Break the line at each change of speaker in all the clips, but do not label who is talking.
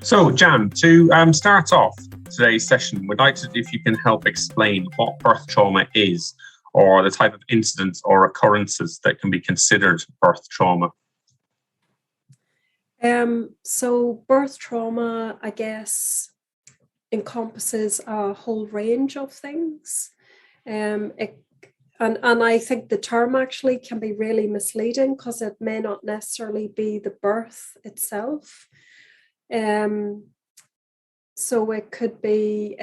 So, Jan, to start off today's session, we'd like to, if you can help explain what birth trauma is, or the type of incidents or occurrences that can be considered birth trauma.
So birth trauma, I guess, encompasses a whole range of things. And I think the term actually can be really misleading because it may not necessarily be the birth itself. So it could be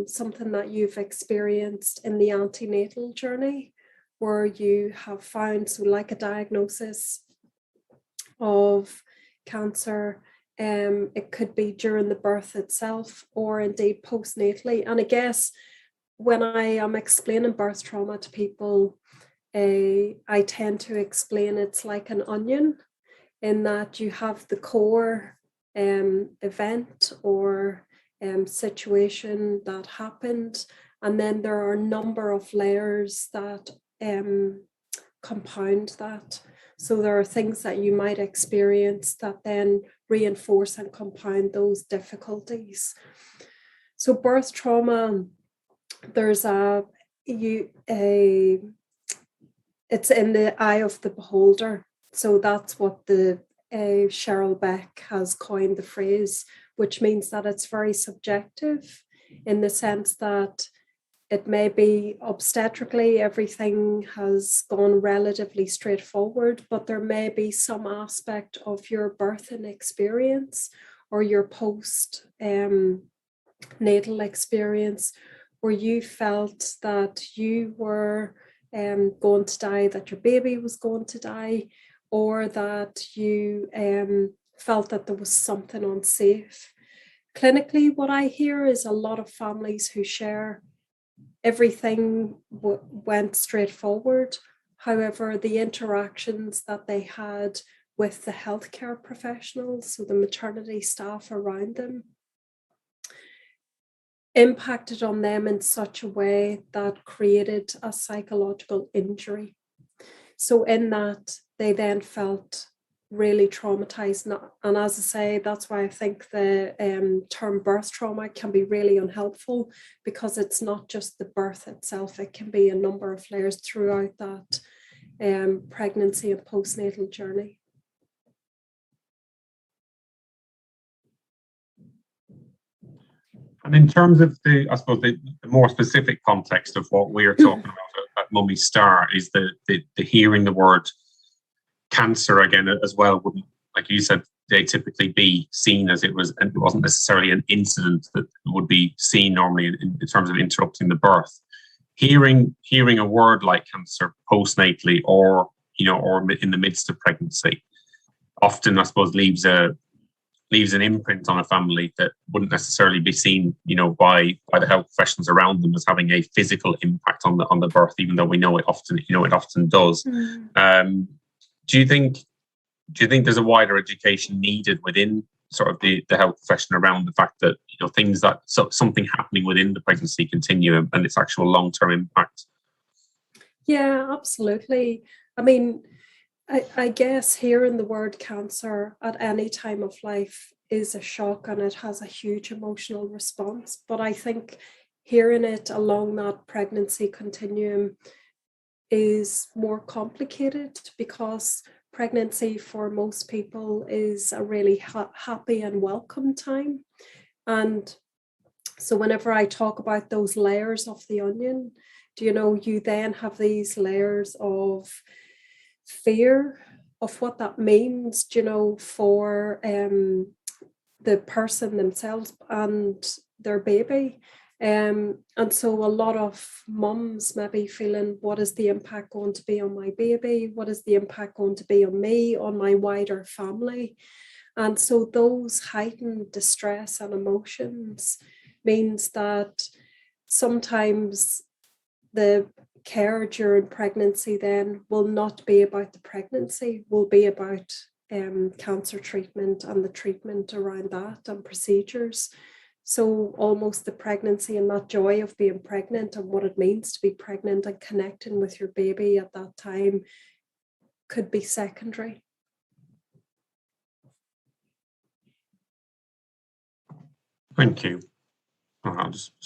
something that you've experienced in the antenatal journey, where you have found, so like a diagnosis of cancer. It could be during the birth itself or indeed postnatally. And I guess when I am explaining birth trauma to people, I tend to explain it's like an onion, in that you have the core event or situation that happened, and then there are a number of layers that compound that. So there are things that you might experience that then reinforce and compound those difficulties. So birth trauma, there's it's in the eye of the beholder. So that's what the Cheryl Beck has coined the phrase, which means that it's very subjective, in the sense that it may be obstetrically, everything has gone relatively straightforward, but there may be some aspect of your birthing experience or your post natal experience where you felt that you were going to die, that your baby was going to die, or that you felt that there was something unsafe. Clinically, what I hear is a lot of families who share everything went straightforward. However, the interactions that they had with the healthcare professionals, so the maternity staff around them, impacted on them in such a way that created a psychological injury. So in that, they then felt really traumatized. And as I say, that's why I think the term birth trauma can be really unhelpful, because it's not just the birth itself. It can be a number of layers throughout that pregnancy and postnatal journey.
And in terms of the more specific context of what we're talking about at Mummy Star, is the hearing the word cancer again as well wouldn't, like you said, they typically be seen as it wasn't necessarily an incident that would be seen normally in terms of interrupting the birth. Hearing a word like cancer postnatally or in the midst of pregnancy often, I suppose, leaves an imprint on a family that wouldn't necessarily be seen, by the health professionals around them as having a physical impact on the birth, even though we know it often does. Mm. Do you think there's a wider education needed within sort of the health profession around the fact that things that something happening within the pregnancy continuum and its actual long-term impact?
Yeah, absolutely. I mean, I guess hearing the word cancer at any time of life is a shock, and it has a huge emotional response. But I think hearing it along that pregnancy continuum is more complicated, because pregnancy for most people is a really happy and welcome time. And so whenever I talk about those layers of the onion, you then have these layers of fear of what that means, for the person themselves and their baby. And so a lot of mums may be feeling, what is the impact going to be on my baby? What is the impact going to be on me, on my wider family? And so those heightened distress and emotions means that sometimes the care during pregnancy then will not be about the pregnancy, will be about cancer treatment and the treatment around that and procedures. So almost the pregnancy and that joy of being pregnant and what it means to be pregnant and connecting with your baby at that time could be secondary.
Thank you. I'll just stop